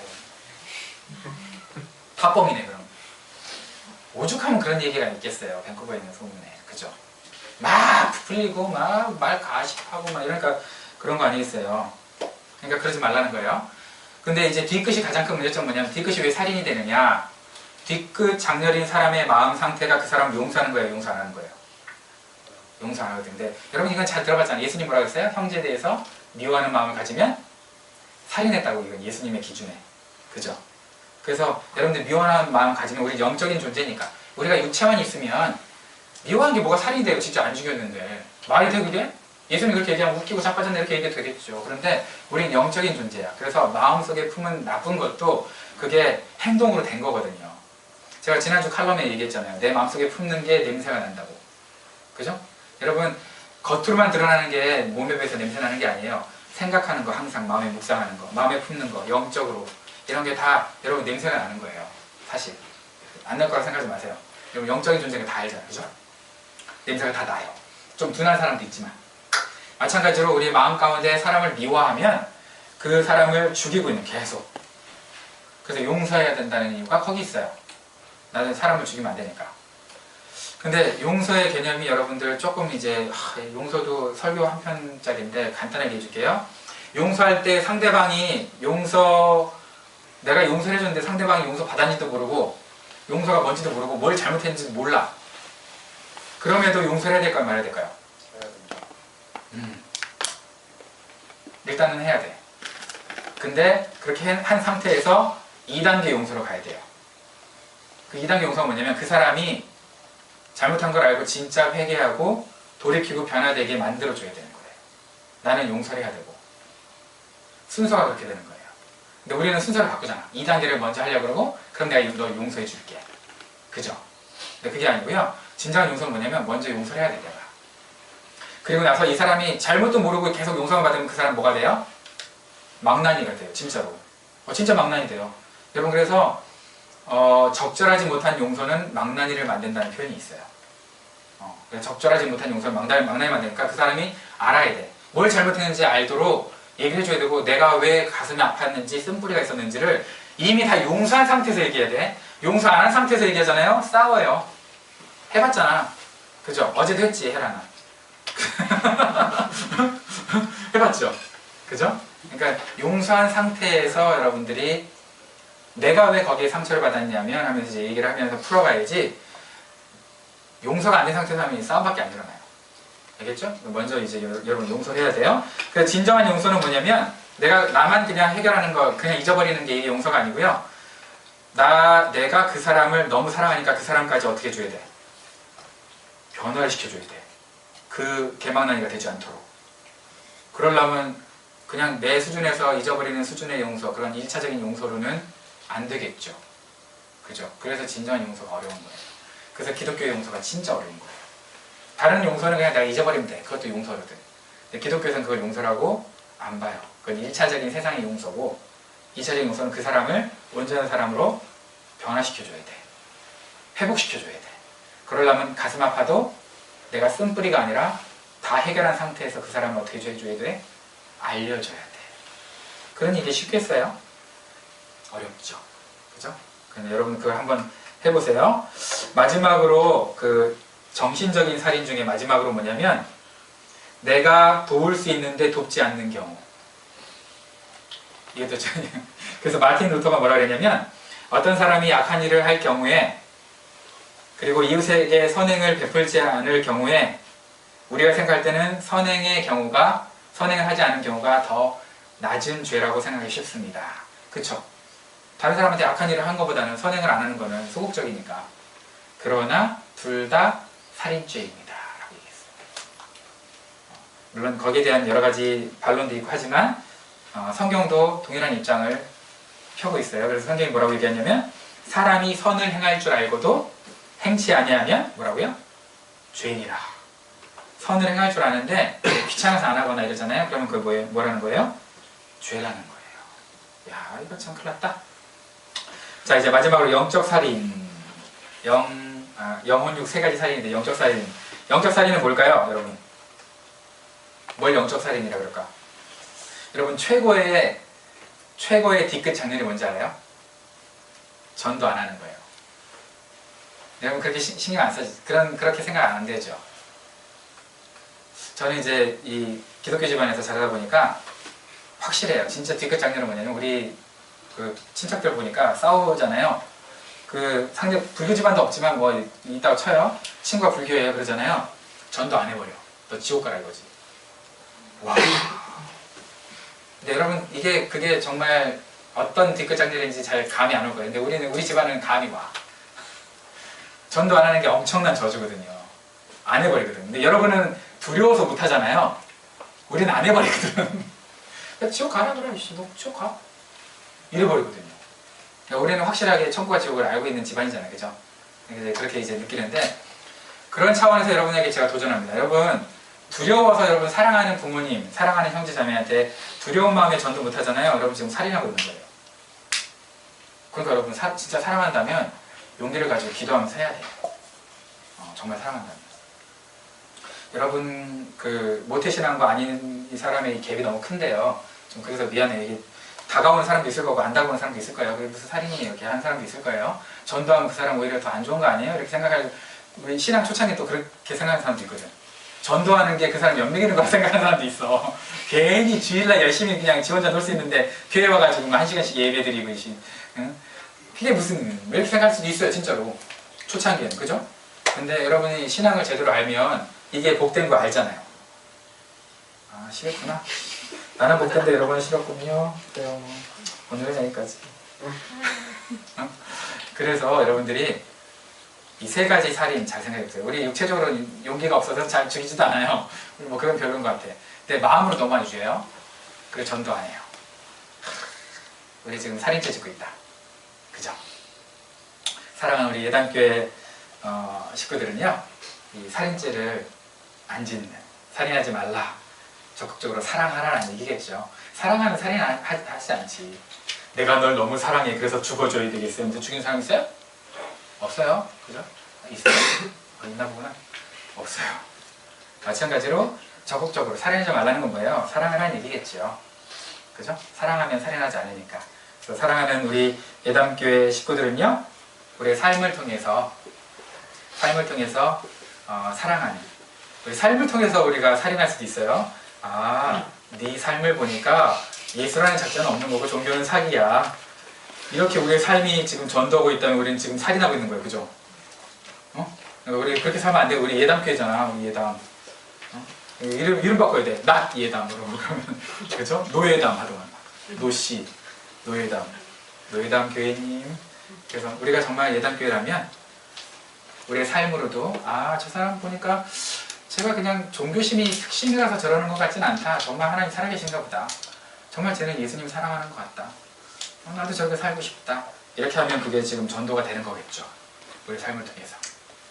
다 뻥이네, 그럼. 오죽하면 그런 얘기가 있겠어요. 밴쿠버에 있는 소문에. 그죠? 막 부풀리고, 막 말 가식하고, 막 이러니까 그런 거 아니겠어요. 그러니까 그러지 말라는 거예요. 근데 이제 뒤끝이 가장 큰 문제점은 뭐냐면 뒤끝이 왜 살인이 되느냐? 뒤끝 장렬인 사람의 마음 상태가 그 사람을 용서하는 거예요, 용서 안 하는 거예요? 용서 안 하거든요. 근데 여러분 이건 잘 들어봤잖아요. 예수님 뭐라고 했어요? 형제에 대해서 미워하는 마음을 가지면 살인했다고, 이건 예수님의 기준에. 그죠? 그래서 여러분들 미워하는 마음 가지면 우리 영적인 존재니까. 우리가 육체만 있으면 미워한 게 뭐가 살인이 돼요? 진짜 안 죽였는데. 말이 돼 그게? 예수님 그렇게 얘기하면 웃기고 자빠졌네 이렇게 얘기해도 되겠죠. 그런데 우리는 영적인 존재야. 그래서 마음속에 품은 나쁜 것도 그게 행동으로 된 거거든요. 제가 지난주 칼럼에 얘기했잖아요. 내 마음속에 품는 게 냄새가 난다고. 그죠? 여러분 겉으로만 드러나는 게 몸에 배서 냄새 나는 게 아니에요. 생각하는 거, 항상 마음에 묵상하는 거, 마음에 품는 거, 영적으로 이런 게 다 여러분 냄새가 나는 거예요. 사실 안 날 거라 생각하지 마세요. 여러분 영적인 존재가 다 알잖아요. 그죠? 냄새가 다 나요. 좀 둔한 사람도 있지만 마찬가지로 우리 마음 가운데 사람을 미워하면 그 사람을 죽이고 있는, 계속. 그래서 용서해야 된다는 이유가 거기 있어요. 나는 사람을 죽이면 안 되니까. 근데 용서의 개념이 여러분들 조금 이제 용서도 설교 한 편짜리인데 간단하게 해줄게요. 용서할 때 상대방이 내가 용서를 해줬는데 상대방이 용서 받았는지도 모르고 용서가 뭔지도 모르고 뭘 잘못했는지도 몰라. 그럼에도 용서를 해야 될까요? 말아야 될까요? 일단은 해야 돼. 근데 그렇게 한 상태에서 2단계 용서로 가야 돼요. 그 2단계 용서가 뭐냐면 그 사람이 잘못한 걸 알고 진짜 회개하고 돌이키고 변화되게 만들어줘야 되는 거예요. 나는 용서를 해야 되고. 순서가 그렇게 되는 거예요. 근데 우리는 순서를 바꾸잖아. 2단계를 먼저 하려고 그러고 그럼 내가 너 용서해 줄게. 그죠? 근데 그게 아니고요. 진정한 용서는 뭐냐면 먼저 용서를 해야 돼, 내가. 그리고 나서 이 사람이 잘못도 모르고 계속 용서만 받으면 그 사람 뭐가 돼요? 망나니가 돼요. 진짜로. 진짜 망나니 돼요. 여러분 그래서 적절하지 못한 용서는 망나니를 만든다는 표현이 있어요. 그래서 적절하지 못한 용서는 망나니 만드니까 그 사람이 알아야 돼. 뭘 잘못했는지 알도록 얘기를 해줘야 되고 내가 왜 가슴이 아팠는지 쓴뿌리가 있었는지를 이미 다 용서한 상태에서 얘기해야 돼. 용서 안 한 상태에서 얘기하잖아요. 싸워요. 해봤잖아. 그죠? 어제도 했지, 혜란아. 해봤죠? 그죠? 그러니까 용서한 상태에서 여러분들이 내가 왜 거기에 상처를 받았냐면 하면서 이제 얘기를 하면서 풀어가야지. 용서가 안 된 상태에서 하면 싸움밖에 안 일어나요. 알겠죠? 먼저 이제 여러분 용서를 해야 돼요. 그래서 진정한 용서는 뭐냐면 나만 그냥 해결하는 거, 그냥 잊어버리는 게 이게 용서가 아니고요. 내가 그 사람을 너무 사랑하니까 그 사람까지 어떻게 해줘야 돼? 변화를 시켜줘야 돼. 그 개망나니가 되지 않도록. 그러려면 그냥 내 수준에서 잊어버리는 수준의 용서, 그런 1차적인 용서로는 안 되겠죠. 그죠? 그래서 진정한 용서가 어려운 거예요. 그래서 기독교의 용서가 진짜 어려운 거예요. 다른 용서는 그냥 내가 잊어버리면 돼. 그것도 용서거든. 근데 기독교에서는 그걸 용서라고 안 봐요. 그건 1차적인 세상의 용서고 2차적인 용서는 그 사람을 온전한 사람으로 변화시켜줘야 돼. 회복시켜줘야 돼. 그러려면 가슴 아파도 내가 쓴뿌리가 아니라 다 해결한 상태에서 그 사람을 어떻게 해줘야 돼? 알려줘야 돼. 그런 일이 쉽겠어요? 어렵죠. 그죠? 그럼 여러분 그걸 한번 해보세요. 마지막으로 정신적인 살인 중에 마지막으로 뭐냐면 내가 도울 수 있는데 돕지 않는 경우. 이게 또 그래서 마틴 루터가 뭐라 그랬냐면 어떤 사람이 약한 일을 할 경우에 그리고 이웃에게 선행을 베풀지 않을 경우에 우리가 생각할 때는 선행을 하지 않은 경우가 더 낮은 죄라고 생각하기 쉽습니다. 그쵸? 다른 사람한테 악한 일을 한 것보다는 선행을 안 하는 거는 소극적이니까. 그러나 둘 다 살인죄입니다. 라고 얘기했어요. 물론 거기에 대한 여러 가지 반론도 있고 하지만 성경도 동일한 입장을 펴고 있어요. 그래서 성경이 뭐라고 얘기하냐면 사람이 선을 행할 줄 알고도 행치 아니하면 뭐라고요? 죄인이라. 선을 행할 줄 아는데 귀찮아서 안 하거나 이러잖아요. 그러면 그게 뭐라는 거예요? 죄라는 거예요. 야, 이거 참 큰일 났다. 자, 이제 마지막으로 영적 살인. 영혼육 세 가지 살인인데 영적 살인. 영적 살인은 뭘까요, 여러분? 뭘 영적 살인이라 그럴까? 여러분 최고의 뒤끝 장면이 뭔지 알아요? 전도 안 하는 거예요. 여러분 그렇게 신경 안 쓰지? 그렇게 생각 안 되죠? 저는 이제 이 기독교 집안에서 자라다 보니까 확실해요. 진짜 뒤끝 장면은 뭐냐면 우리 그 친척들 보니까 싸우잖아요. 그 상대 불교 집안도 없지만 뭐 있다고 쳐요. 친구가 불교예요 그러잖아요. 전도 안 해버려. 너 지옥 가라 이거지. 와. 근데 여러분 그게 정말 어떤 뒤끝 장면인지 잘 감이 안 올 거예요. 근데 우리 집안은 감이 와. 전도 안 하는 게 엄청난 저주거든요. 안 해버리거든. 근데 여러분은 두려워서 못 하잖아요. 우리는 안 해버리거든. 야, 지옥 가라 그래. 너 지옥 가. 이래버리거든요. 그러니까 우리는 확실하게 천국과 지옥을 알고 있는 집안이잖아요. 그죠? 그렇게 이제 느끼는데 그런 차원에서 여러분에게 제가 도전합니다. 여러분 두려워서 여러분 사랑하는 부모님, 사랑하는 형제 자매한테 두려운 마음에 전도 못 하잖아요. 여러분 지금 살인하고 있는 거예요. 그러니까 여러분 진짜 사랑한다면 용기를 가지고 기도하면서 해야 돼요. 정말 사랑한다면. 여러분 그 모태신앙과 아닌 이 사람의 갭이 너무 큰데요. 좀 그래서 미안해요. 이게 다가오는 사람도 있을 거고 안 다가오는 사람도 있을 거예요. 무슨 살인이 이렇게 하는 사람도 있을 거예요. 전도하면 그 사람 오히려 더 안 좋은 거 아니에요? 이렇게 생각할 우리 신앙 초창기에 또 그렇게 생각하는 사람도 있거든. 전도하는 게 그 사람 연맥이는 거라 생각하는 사람도 있어. 괜히 주일날 열심히 그냥 지 혼자 놀 수 있는데 교회 와가지고 1시간씩 예배 드리고 응? 그게 무슨 왜 이렇게 생각할 수도 있어요. 진짜로 초창기에는. 그죠? 근데 여러분이 신앙을 제대로 알면 이게 복된 거 알잖아요. 아 싫었구나. 나는 복된데 여러분은 싫었군요. 그래요. 오늘은 여기까지. 어? 그래서 여러분들이 이 세 가지 살인 잘 생각해보세요. 우리 육체적으로 용기가 없어서 잘 죽이지도 않아요. 뭐 그건 별로인 것 같아. 근데 마음으로 너무 많이 죽여요. 그리고 전도 안 해요. 우리 지금 살인죄 짓고 있다. 그죠? 사랑하는 우리 예단교회 식구들은요. 이 살인죄를 안 짓는, 살인하지 말라. 적극적으로 사랑하라는 얘기겠죠. 사랑하면 살인하지 않지. 내가 널 너무 사랑해. 그래서 죽어줘야 되겠어요. 근데 죽인 사람 있어요? 없어요. 그죠? 있어요? 있나 보구나. 없어요. 마찬가지로 적극적으로 살인하지 말라는 건 뭐예요? 사랑하라는 얘기겠죠. 그죠? 사랑하면 살인하지 않으니까. 그래서 사랑하는 우리 예담교회 식구들은요. 우리의 삶을 통해서 사랑하는 우리 삶을 통해서 우리가 살인할 수도 있어요. 아, 네 삶을 보니까 예수라는 작자는 없는 거고 종교는 사기야. 이렇게 우리의 삶이 지금 전도하고 있다면 우리는 지금 살인하고 있는 거예요. 그죠? 우리 그렇게 살면 안 돼. 우리 예담교회잖아. 우리 예담. 이름 바꿔야 돼. 낫 예담으로. 그러면 그죠? 노예담 하더만. 노씨, 노예담. 노예담 교회님. 그래서 우리가 정말 예담 교회라면 우리의 삶으로도 저 사람 보니까 제가 그냥 종교심이 특심이라서 저러는 것 같진 않다. 정말 하나님 살아계신가 보다. 정말 쟤는 예수님 사랑하는 것 같다. 나도 저렇게 살고 싶다. 이렇게 하면 그게 지금 전도가 되는 거겠죠. 우리 삶을 통해서.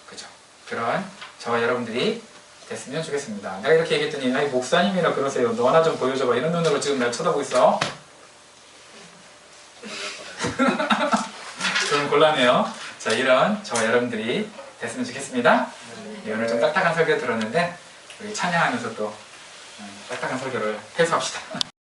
그죠? 그런 저와 여러분들이 됐으면 좋겠습니다. 내가 이렇게 얘기했더니 아이 목사님이라 그러세요. 너 하나 좀 보여줘봐. 이런 눈으로 지금 날 쳐다보고 있어. 좀 곤란해요. 자, 이런 저와 여러분들이 됐으면 좋겠습니다. 오늘 좀 딱딱한 설교 들었는데 우리 찬양하면서 또 딱딱한 설교를 해소합시다.